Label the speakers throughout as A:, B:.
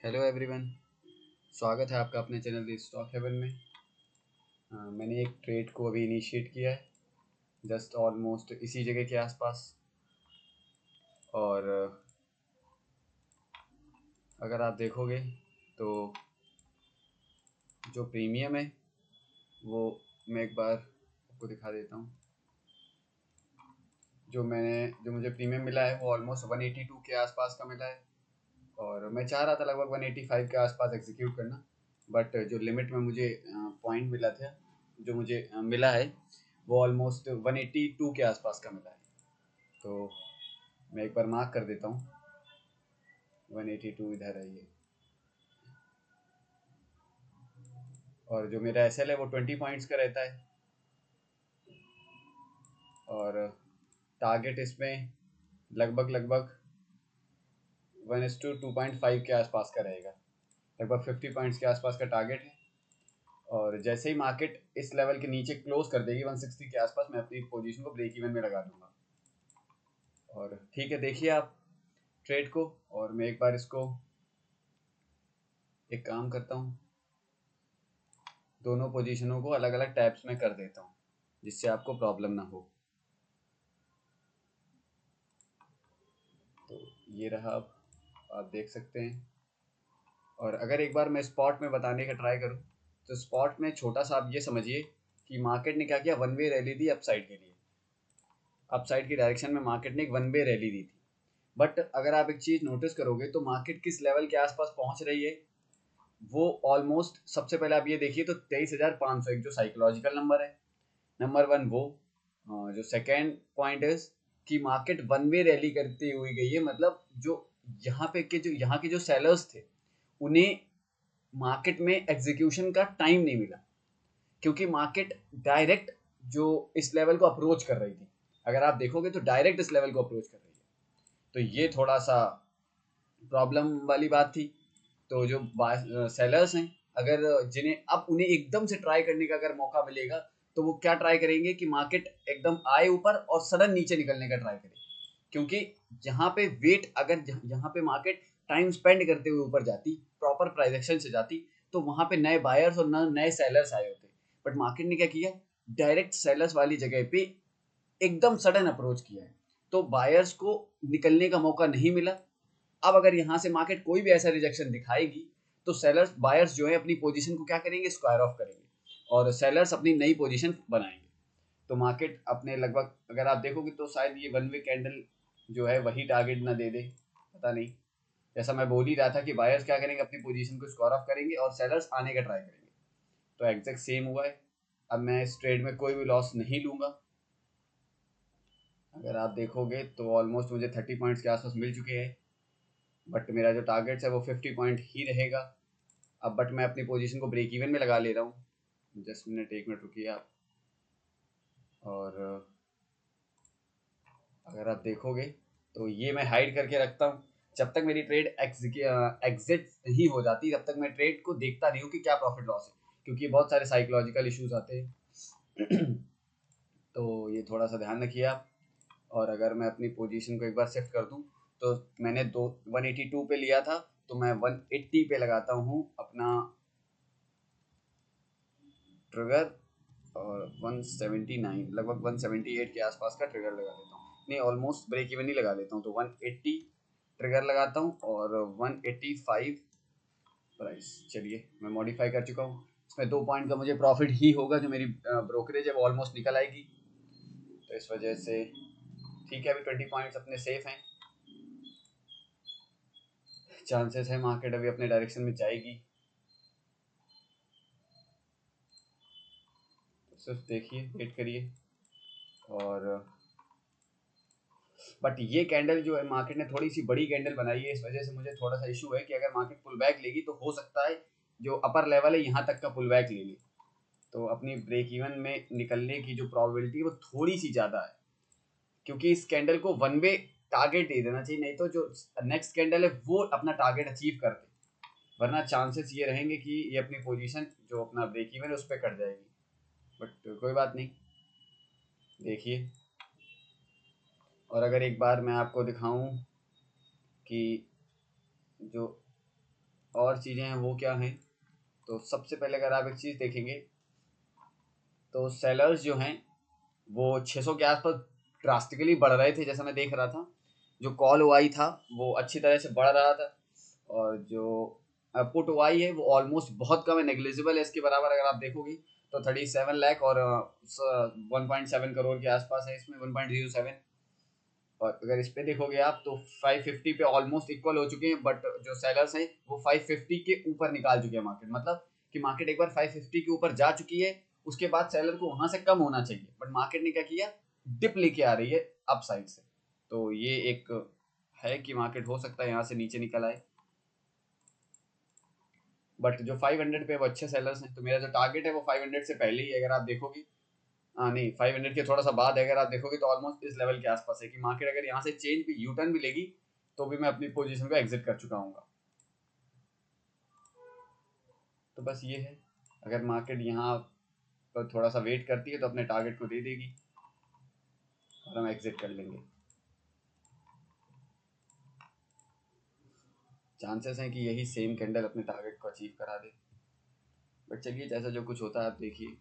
A: Hello everyone. स्वागत है आपका अपने चैनल दी स्टॉक हेवन में। मैंने एक ट्रेड को अभी इनिशिएट किया है, जस्ट ऑलमोस्ट इसी जगह के आसपास। और अगर आप देखोगे तो जो प्रीमियम है वो मैं एक बार आपको दिखा देता हूँ। जो मुझे प्रीमियम मिला है वो ऑलमोस्ट 182 के आसपास का मिला है, और मैं चाह रहा था लगभग 185 के आसपास एग्जीक्यूट करना। बट जो लिमिट में मुझे पॉइंट मिला था, जो मुझे मिला है वो ऑलमोस्ट 182 के आसपास का मिला है। तो मैं एक बार मार्क कर देता हूँ, 182 इधर है ये। और जो मेरा एस एल है वो 20 पॉइंट्स का रहता है, और टारगेट इसमें लगभग लगभग 1:2.5 के आसपास का रहेगा। लगभग 50 पॉइंट्स के आसपास का टारगेट है, और जैसे ही मार्केट इस लेवल के नीचे क्लोज कर देगी 160 के आसपास, मैं अपनी पोजीशन को ब्रेक इवन में लगा दूंगा। और ठीक है, देखिए आप ट्रेड को, और मैं एक बार इसको एक काम करता हूँ, दोनों पोजीशनों को अलग अलग टैब्स में कर देता हूँ जिससे आपको प्रॉब्लम ना हो। तो ये रहा, आप देख सकते हैं। और अगर एक बार मैं स्पॉट में बताने का ट्राई करूँ तो स्पॉट में छोटा सा आप ये समझिए कि मार्केट ने क्या किया, वन वे रैली दी अपसाइड के लिए। अपसाइड की डायरेक्शन में मार्केट ने एक वन वे रैली दी थी। बट अगर आप एक चीज़ नोटिस करोगे तो मार्केट किस लेवल के आसपास पहुंच रही है, वो ऑलमोस्ट सबसे पहले आप ये देखिए तो 23,500 एक जो साइकोलॉजिकल नंबर है, नंबर वन वो। जो सेकेंड पॉइंट है कि मार्केट वन वे रैली करती हुई गई है, मतलब जो यहाँ के जो सेलर्स थे उन्हें मार्केट में एग्जीक्यूशन का टाइम नहीं मिला, क्योंकि मार्केट डायरेक्ट जो इस लेवल को अप्रोच कर रही थी। अगर आप देखोगे तो डायरेक्ट इस लेवल को अप्रोच कर रही है, तो ये थोड़ा सा प्रॉब्लम वाली बात थी। तो जो सेलर्स हैं, अगर जिन्हें अब उन्हें एकदम से ट्राई करने का अगर मौका मिलेगा तो वो क्या ट्राई करेंगे कि मार्केट एकदम आए ऊपर और सडन नीचे निकलने का ट्राई करें। क्योंकि यहाँ पे वेट, अगर यहाँ पे मार्केट टाइम स्पेंड करते हुए ऊपर जाती, प्रॉपर प्राइजेक्शन से जाती, तो वहां पे नए बायर्स और नए सेलर्स आए होते। बट मार्केट ने क्या किया, डायरेक्ट सेलर्स वाली जगह पे एकदम सडन अप्रोच किया है, तो बायर्स को निकलने का मौका नहीं मिला। अब अगर यहाँ से मार्केट कोई भी ऐसा रिजेक्शन दिखाएगी तो सेलर्स बायर्स जो है अपनी पोजीशन को क्या करेंगे, स्क्वायर ऑफ करेंगे, और सेलर्स अपनी नई पोजीशन बनाएंगे। तो मार्केट अपने लगभग, अगर आप देखोगे तो शायद ये वन वे कैंडल जो है वही टारगेट ना दे दे, पता नहीं। जैसा मैं बोल ही रहा था कि बायर्स क्या करेंगे, अपनी पोजीशन को स्क्वायर ऑफ करेंगे और सेलर्स आने का ट्राई करेंगे। तो एग्जैक्ट सेम हुआ है। अब मैं इस ट्रेड में कोई भी लॉस नहीं लूंगा। अगर आप देखोगे तो ऑलमोस्ट मुझे 30 पॉइंट्स के आसपास मिल चुके हैं, बट मेरा जो टारगेट है वो 50 पॉइंट ही रहेगा। अब बट मैं अपनी पोजीशन को ब्रेक इवन में लगा ले रहा हूँ। जस्ट मिनट, एक मिनट रुकिए आप। और अगर आप देखोगे तो ये मैं हाइड करके रखता हूँ। जब तक मेरी ट्रेड एग्जिट नहीं हो जाती तब तक मैं ट्रेड को देखता नहीं हूँ कि क्या प्रॉफिट लॉस है, क्योंकि बहुत सारे साइकोलॉजिकल इश्यूज आते हैं। तो ये थोड़ा सा ध्यान रखिए आप। और अगर मैं अपनी पोजीशन को एक बार शिफ्ट कर दूं, तो मैंने 182 पे लिया था, तो मैं 180 पे लगाता हूँ अपना ट्रिगर, और 179 लगभग 178 के आसपास का ट्रिगर लगा लेता हूँ। नहीं, ऑलमोस्ट ब्रेक इवन ही लगा लेता हूँ। तो 180 ट्रिगर लगाता हूँ और 185 प्राइस। चलिए, मैं मॉडिफाई कर चुका हूँ। इसमें 2 पॉइंट का मुझे प्रॉफिट ही होगा, जो मेरी ब्रोकरेज है वो ऑलमोस्ट निकल आएगी। तो इस वजह से ठीक है, अभी 20 पॉइंट्स अपने सेफ हैं। चांसेस है मार्केट अभी अपने डायरेक्शन में जाएगी। तो सिर्फ देखिए, वेट करिए। और बट ये कैंडल जो है, मार्केट ने थोड़ी सी बड़ी कैंडल बनाई है, इस वजह से मुझे थोड़ा सा इशू है कि अगर मार्केट पुल बैक लेगी तो हो सकता है जो अपर लेवल है यहाँ तक का पुल बैक ले ले, तो अपनी ब्रेक इवन में निकलने की जो प्रोबेबिलिटी है वो थोड़ी सी ज़्यादा है। क्योंकि इस कैंडल को वन वे टारगेट दे देना चाहिए, नहीं तो जो नेक्स्ट कैंडल है वो अपना टारगेट अचीव कर दे, वरना चांसेस ये रहेंगे कि ये अपनी पोजीशन जो अपना ब्रेक इवन है उस पर कट जाएगी। बट कोई बात नहीं, देखिए। और अगर एक बार मैं आपको दिखाऊं कि जो और चीज़ें हैं वो क्या हैं, तो सबसे पहले अगर आप एक चीज़ देखेंगे तो सेलर्स जो हैं वो 600 के आसपास ड्रास्टिकली बढ़ रहे थे, जैसा मैं देख रहा था। जो कॉल ओआई था वो अच्छी तरह से बढ़ रहा था, और जो पुट ओआई है वो ऑलमोस्ट बहुत कम है, नेग्लिजिबल है इसके बराबर अगर आप देखोगे तो 37 लाख और 1.7 करोड़ के आसपास है इसमें, 1.07। और अगर इस पे देखोगे आप तो 550 पे ऑलमोस्ट इक्वल हो चुके हैं, बट जो सेलर्स हैं वो 550 के ऊपर निकाल चुके हैं मार्केट, मतलब कि मार्केट एक बार 550 के ऊपर जा चुकी है, उसके बाद सेलर को वहां से कम होना चाहिए, बट मार्केट ने क्या किया, डिप लेके आ रही है अप साइड से। तो ये एक है कि मार्केट हो सकता है यहाँ से नीचे निकल आए, बट जो 500 पे वो अच्छे सेलर्स हैं, तो मेरा जो टारगेट है वो 500 से पहले ही है, अगर आप देखोगे। हाँ नहीं, 500 के थोड़ा सा बाद है, अगर आप देखोगे तो ऑलमोस्ट इस लेवल के आसपास है कि मार्केट अगर यहाँ से चेंज भी यू टर्न भी लेगी तो भी मैं अपनी पोजीशन को एग्जिट कर चुका हूँ। तो बस ये है, अगर मार्केट यहाँ पर थोड़ा सा वेट करती है तो अपने टारगेट को दे देगी और हम एग्जिट कर लेंगे। चांसेस हैं कि यही सेम कैंडल अपने टारगेट को अचीव करा दे, बट चलिए जैसा जो कुछ होता है आप देखिए।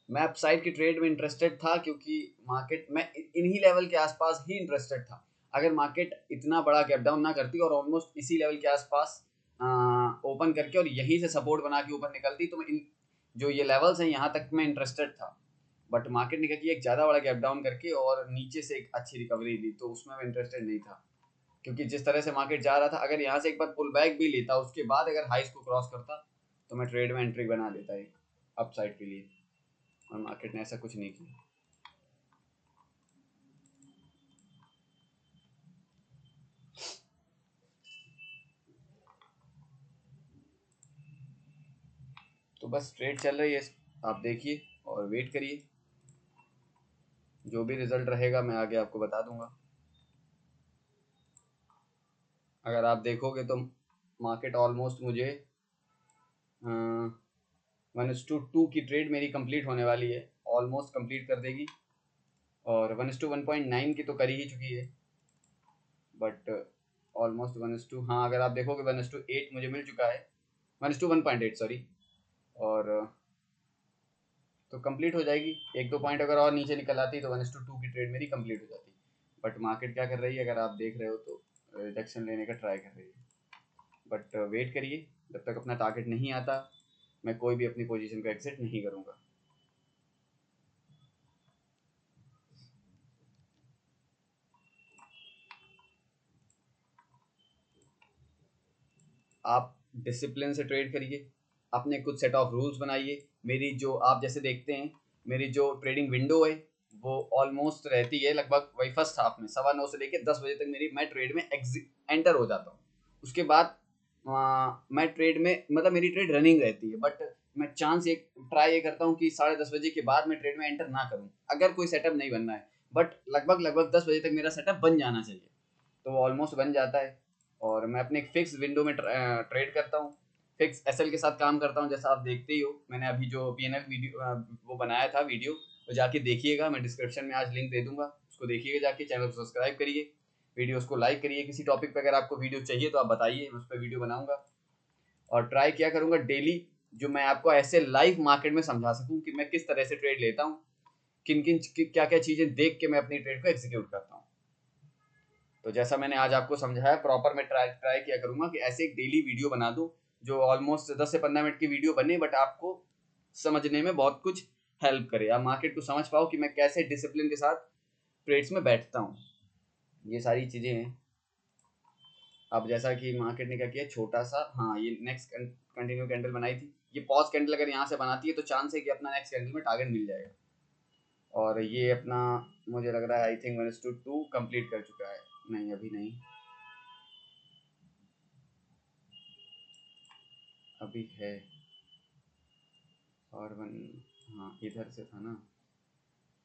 A: मैं अपसाइड की ट्रेड में इंटरेस्टेड था क्योंकि मार्केट मैं इन्हीं लेवल के आसपास ही इंटरेस्टेड था। अगर मार्केट इतना बड़ा गैप डाउन ना करती और ऑलमोस्ट इसी लेवल के आसपास ओपन करके और यहीं से सपोर्ट बना के ऊपर निकलती तो मैं इन जो ये लेवल्स हैं यहाँ तक मैं इंटरेस्टेड था। बट मार्केट ने क्या किया, एक ज़्यादा बड़ा गैप डाउन करके और नीचे से एक अच्छी रिकवरी ली, तो उसमें मैं इंटरेस्टेड नहीं था। क्योंकि जिस तरह से मार्केट जा रहा था, अगर यहाँ से एक बार पुल बैक भी लेता उसके बाद अगर हाइस को क्रॉस करता तो मैं ट्रेड में एंट्री बना लेता है अपसाइड के लिए, और मार्केट ने ऐसा कुछ नहीं किया। तो बस ट्रेड चल रही है, आप देखिए और वेट करिए, जो भी रिजल्ट रहेगा मैं आगे आपको बता दूंगा। अगर आप देखोगे तो मार्केट ऑलमोस्ट मुझे 1:2 की ट्रेड मेरी कंप्लीट होने वाली है, ऑलमोस्ट कंप्लीट कर देगी, और 1:1.9 की तो कर ही चुकी है, बट ऑलमोस्ट 1:, हाँ अगर आप देखोगे 1:8 मुझे मिल चुका है, 1:1.8 सॉरी, और तो कंप्लीट हो जाएगी। एक दो पॉइंट अगर और नीचे निकल आती तो 1:2 की ट्रेड मेरी कंप्लीट हो जाती। बट मार्केट क्या कर रही है, अगर आप देख रहे हो तो रिजेक्शन लेने का ट्राई कर रही है, बट वेट करिए, जब तक अपना टारगेट नहीं आता मैं कोई भी अपनी पोजीशन को एग्जिट नहीं करूँगा। आप डिसिप्लिन से ट्रेड करिए, अपने कुछ सेट ऑफ रूल्स बनाइए। मेरी जो आप जैसे देखते हैं, मेरी जो ट्रेडिंग विंडो है वो ऑलमोस्ट रहती है लगभग वही फर्स्ट हाफ में 9:15 से लेकर 10 बजे तक मेरी मैं ट्रेड में एंटर हो जाता हूँ। उसके बाद मैं ट्रेड में मतलब मेरी ट्रेड रनिंग रहती है, बट मैं चांस एक ट्राई ये करता हूँ कि 10:30 बजे के बाद मैं ट्रेड में एंटर ना करूँ अगर कोई सेटअप नहीं बनना है, बट लगभग लगभग 10 बजे तक मेरा सेटअप बन जाना चाहिए, तो वो ऑलमोस्ट बन जाता है। और मैं अपने एक फिक्स विंडो में ट्रेड करता हूँ, फिक्स एसएल के साथ काम करता हूँ, जैसा आप देखते ही हो। मैंने अभी जो पीएनएल वीडियो वो बनाया था वीडियो, तो जाके देखिएगा, मैं डिस्क्रिप्शन में आज लिंक दे दूंगा, उसको देखिएगा जाके, चैनल को सब्सक्राइब करिए, वीडियोस को लाइक करिए। किसी टॉपिक पे अगर आपको वीडियो चाहिए तो आप बताइए, मैं उस पर वीडियो बनाऊंगा, और ट्राई किया करूंगा डेली जो मैं आपको ऐसे लाइव मार्केट में समझा सकूं कि मैं किस तरह से ट्रेड लेता हूँ, किन किन क्या क्या चीज़ें देख के मैं अपनी ट्रेड को एग्जीक्यूट करता हूँ। तो जैसा मैंने आज आपको समझाया प्रॉपर, मैं ट्राई ट्राई किया करूंगा कि ऐसे एक डेली वीडियो बना दूं जो ऑलमोस्ट 10 से 15 मिनट की वीडियो बने, बट आपको समझने में बहुत कुछ हेल्प करे, आप मार्केट को समझ पाओ कि मैं कैसे डिसिप्लिन के साथ ट्रेड्स में बैठता हूँ। ये सारी चीज़ें हैं। अब जैसा कि मार्केट ने क्या किया, छोटा सा, हाँ ये नेक्स्ट कंटिन्यू कैंडल बनाई थी, ये पॉज कैंडल अगर यहाँ से बनाती है तो चांस है कि अपना नेक्स्ट कैंडल में टारगेट मिल जाएगा। और ये अपना मुझे लग रहा है आई थिंक 1:2 कंप्लीट कर चुका है, नहीं अभी नहीं, अभी है, और वन, हाँ इधर से था ना,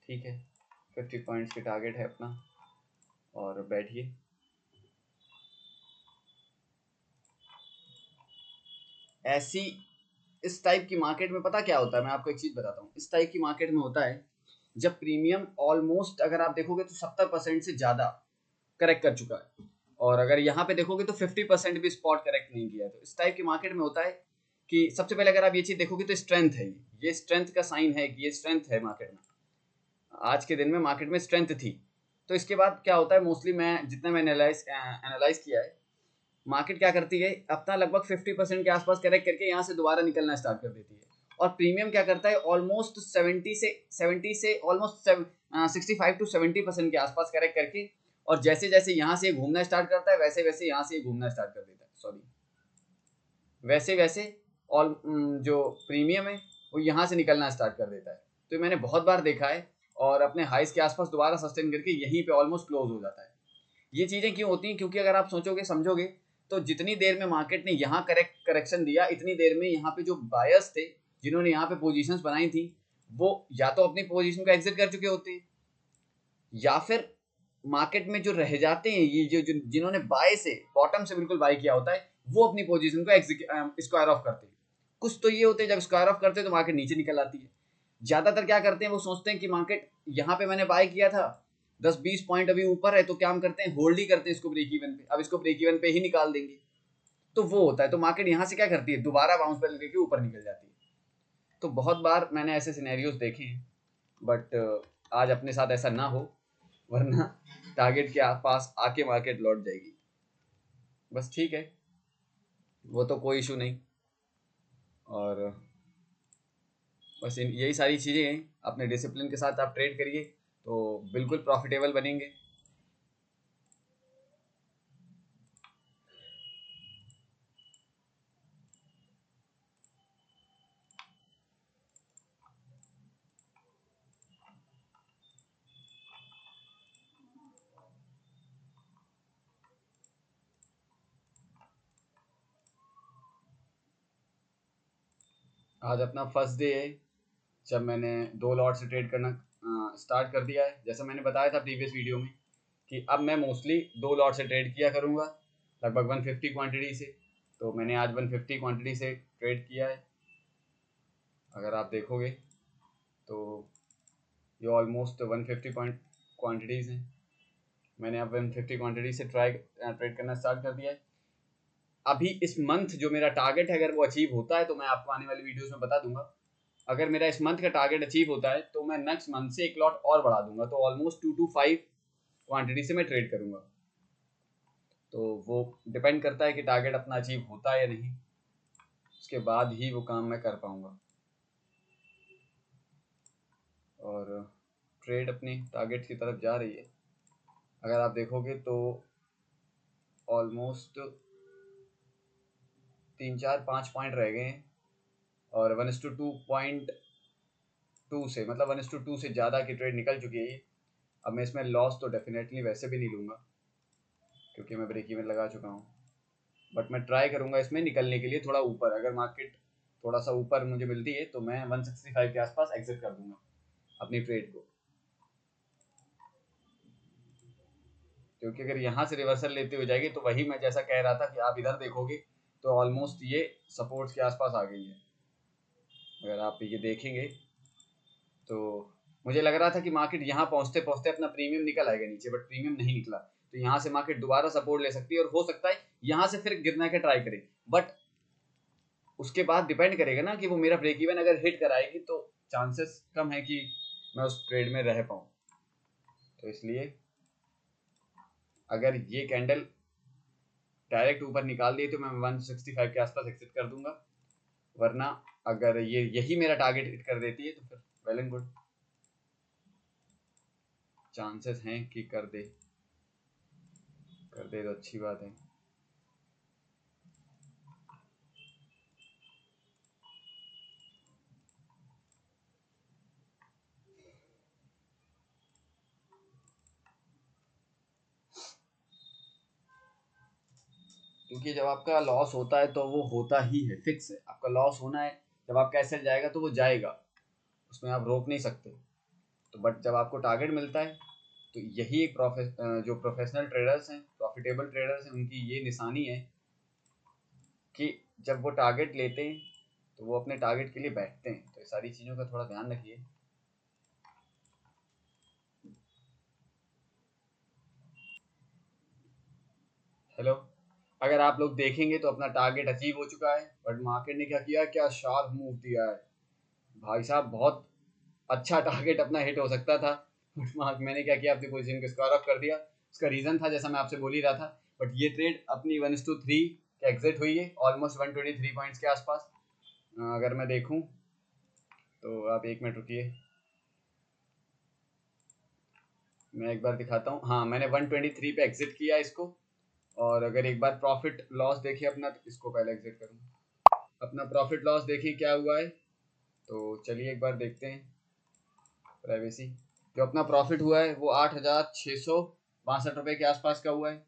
A: ठीक है, 50 पॉइंट्स के टारगेट है अपना, और बैठिए। ऐसी इस टाइप की मार्केट में पता क्या होता है, मैं आपको एक चीज़ बताता हूँ, इस टाइप की मार्केट में होता है जब प्रीमियम ऑलमोस्ट अगर आप देखोगे तो 70% से ज़्यादा करेक्ट कर चुका है, और अगर यहाँ पे देखोगे तो 50% भी स्पॉट करेक्ट नहीं किया है। तो इस टाइप के मार्केट में होता है कि सबसे पहले अगर आप ये चीज़ देखोगे तो स्ट्रेंथ है, ये स्ट्रेंथ का साइन है कि ये स्ट्रेंथ है मार्केट में, आज के दिन में मार्केट में स्ट्रेंथ थी। तो इसके बाद क्या होता है, मोस्टली मैं जितना मैं एनालाइज किया है, मार्केट क्या करती है, अपना लगभग 50% के आसपास करेक्ट करके यहाँ से दोबारा निकलना स्टार्ट कर देती है। और प्रीमियम क्या करता है, ऑलमोस्ट 70 से ऑलमोस्ट 65 to 70% के आसपास करेक्ट करके, और जैसे जैसे यहाँ से घूमना स्टार्ट करता है वैसे वैसे यहाँ से घूमना स्टार्ट कर देता है, सॉरी वैसे वैसे ऑल जो प्रीमियम है वो यहाँ से निकलना स्टार्ट कर देता है। तो मैंने बहुत बार देखा है, और अपने हाइस के आसपास दोबारा सस्टेन करके यहीं पे ऑलमोस्ट क्लोज हो जाता है। ये चीज़ें क्यों होती हैं, क्योंकि अगर आप सोचोगे समझोगे तो जितनी देर में मार्केट ने यहाँ करेक्शन दिया, इतनी देर में यहाँ पे जो बायर्स थे जिन्होंने यहाँ पे पोजीशंस बनाई थी, वो या तो अपनी पोजीशन को एग्जिट कर चुके होते हैं, या फिर मार्केट में जो रह जाते हैं, ये जो जिन्होंने बाय से बॉटम से बिल्कुल बाय किया होता है, वो अपनी पोजीशन को स्क्वायर ऑफ करते हैं। कुछ तो ये होते हैं जब स्क्वायर ऑफ करते हैं तो मार्केट नीचे निकल आती है। ज्यादातर क्या करते हैं, वो सोचते हैं कि मार्केट यहाँ पे मैंने बाय किया था, 10-20 पॉइंट अभी ऊपर है, तो क्या हम करते हैं, होल्ड ही करते हैं इसको ब्रेक इवन पे, अब इसको ब्रेक इवन पे ही निकाल देंगे। तो वो होता है, तो मार्केट यहाँ से क्या करती है, दोबारा बाउंस बैक लेके ऊपर निकल जाती है। तो बहुत बार मैंने ऐसे सिनेरियोज देखे हैं, बट आज अपने साथ ऐसा ना हो, वरना टारगेट के आसपास आके मार्केट लौट जाएगी। बस ठीक है, वो तो कोई इशू नहीं। और बस यही सारी चीज़ें हैं, अपने डिसिप्लिन के साथ आप ट्रेड करिए तो बिल्कुल प्रॉफिटेबल बनेंगे। आज अपना फर्स्ट डे है जब मैंने 2 लॉट से ट्रेड करना स्टार्ट कर दिया है। जैसा मैंने बताया था प्रीवियस वीडियो में कि अब मैं मोस्टली 2 लॉट से ट्रेड किया करूँगा, लगभग 150 क्वांटिटी से। तो मैंने आज 150 क्वांटिटी से ट्रेड किया है। अगर आप देखोगे तो ये ऑलमोस्ट 150 पॉइंट क्वांटिटीज़ हैं। मैंने अब 150 क्वांटिटी से ट्रेड करना स्टार्ट कर दिया है। अभी इस मंथ जो मेरा टारगेट है, अगर वो अचीव होता है तो मैं आपको आने वाली वीडियोस में बता दूंगा। अगर मेरा इस मंथ का टारगेट अचीव होता है तो मैं नेक्स्ट मंथ से 1 लॉट और बढ़ा दूंगा, तो ऑलमोस्ट 2 to 5 क्वांटिटी से मैं ट्रेड करूंगा। तो वो डिपेंड करता है कि टारगेट अपना अचीव होता है या नहीं, उसके बाद ही वो काम मैं कर पाऊंगा। और ट्रेड अपनी टारगेट की तरफ जा रही है। अगर आप देखोगे तो ऑलमोस्ट 3-4-5 पॉइंट रह गए हैं, और 1:2.2 से, मतलब 1:2 से ज़्यादा की ट्रेड निकल चुकी है। अब मैं इसमें लॉस तो डेफिनेटली वैसे भी नहीं लूँगा क्योंकि मैं ब्रेक इवन लगा चुका हूँ, बट मैं ट्राई करूँगा इसमें निकलने के लिए थोड़ा ऊपर। अगर मार्केट थोड़ा सा ऊपर मुझे मिलती है तो मैं 165 के आसपास एग्जिट कर दूंगा अपनी ट्रेड को, क्योंकि अगर यहाँ से रिवर्सल लेते हुए जाएगी तो वही मैं जैसा कह रहा था कि आप इधर देखोगे तो ऑलमोस्ट ये सपोर्ट्स के आसपास आ गई है। अगर आप ये देखेंगे तो मुझे लग रहा था कि मार्केट यहाँ पहुँचते पहुँचते अपना प्रीमियम निकल आएगा नीचे, बट प्रीमियम नहीं निकला। तो यहाँ से मार्केट दोबारा सपोर्ट ले सकती है, और हो सकता है यहाँ से फिर गिरने के ट्राई करे, बट उसके बाद डिपेंड करेगा ना कि वो मेरा ब्रेक इवन अगर हिट कराएगी तो चांसेस कम है कि मैं उस ट्रेड में रह पाऊँ। तो इसलिए अगर ये कैंडल डायरेक्ट ऊपर निकाल दिए तो मैं 165 के आसपास एग्जिट कर दूंगा, वरना अगर ये यही मेरा टारगेट हिट कर देती है तो फिर वेल एंड गुड, चांसेस हैं कि कर दे तो अच्छी बात है। क्योंकि जब आपका लॉस होता है तो वो होता ही है, फिक्स है, आपका लॉस होना है। जब आपका एसेट जाएगा तो वो जाएगा, उसमें आप रोक नहीं सकते। तो बट जब आपको टारगेट मिलता है तो यही एक जो प्रोफेशनल ट्रेडर्स हैं, प्रॉफिटेबल ट्रेडर्स हैं, उनकी ये निशानी है कि जब वो टारगेट लेते हैं तो वो अपने टारगेट के लिए बैठते हैं। तो ये सारी चीज़ों का थोड़ा ध्यान रखिए। हेलो, अगर आप लोग देखेंगे तो अपना टारगेट अचीव हो चुका है, बट मार्केट ने क्या किया, क्या शार्प मूव दिया है भाई साहब। बहुत अच्छा टारगेट अपना हिट हो सकता था, बट मैंने क्या किया, अपनी पोजीशन को स्क्वायर ऑफ कर दिया। उसका रीजन था जैसा मैं आपसे बोल ही रहा था। बट ये ट्रेड अपनी 1:3 का एग्जिट हुई है, ऑलमोस्ट 123 पॉइंट्स के आसपास। अगर मैं देखूं तो आप एक मिनट रुकिए, मैं एक बार दिखाता हूँ। हाँ, मैंने 123 पे एग्जिट किया इसको। और अगर एक बार प्रॉफिट लॉस देखिए अपना, तो इसको पहले एग्जिट करूँ, अपना प्रॉफिट लॉस देखिए क्या हुआ है। तो चलिए एक बार देखते हैं। प्राइवेसी, जो अपना प्रॉफिट हुआ है वो 8,662 रुपये के आसपास का हुआ है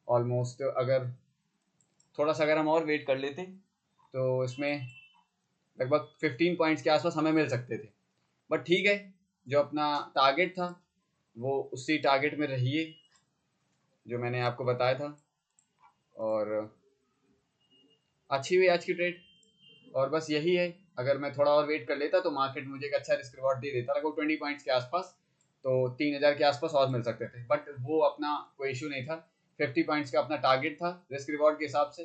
A: ऑलमोस्ट। अगर थोड़ा सा अगर हम और वेट कर लेते तो इसमें लगभग 15 पॉइंट्स के आसपास हमें मिल सकते थे। बट ठीक है, जो अपना टारगेट था वो उसी टारगेट में रहिए जो मैंने आपको बताया था। और अच्छी हुई आज की ट्रेड। और बस यही है, अगर मैं थोड़ा और वेट कर लेता तो मार्केट मुझे एक अच्छा रिस्क रिवॉर्ड दे देता, लगभग 20 पॉइंट्स के आसपास। तो 3,000 के आसपास और मिल सकते थे, बट वो अपना कोई इशू नहीं था। 50 पॉइंट्स का अपना टारगेट था रिस्क रिवॉर्ड के हिसाब से,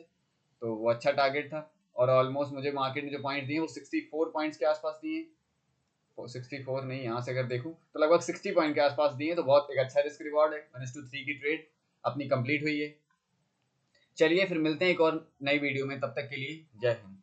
A: तो वो अच्छा टारगेट था। और ऑलमोस्ट मुझे मार्केट ने जो पॉइंट दिए वो 64 पॉइंट्स के आसपास दिए। 64 नहीं, यहाँ से अगर देखूँ तो लगभग 60 पॉइंट के आसपास दिए, तो बहुत एक अच्छा रिस्क रिवॉर्ड है। 1:3 की ट्रेड अपनी कंप्लीट हुई है। चलिए फिर मिलते हैं एक और नई वीडियो में, तब तक के लिए जय हिंद।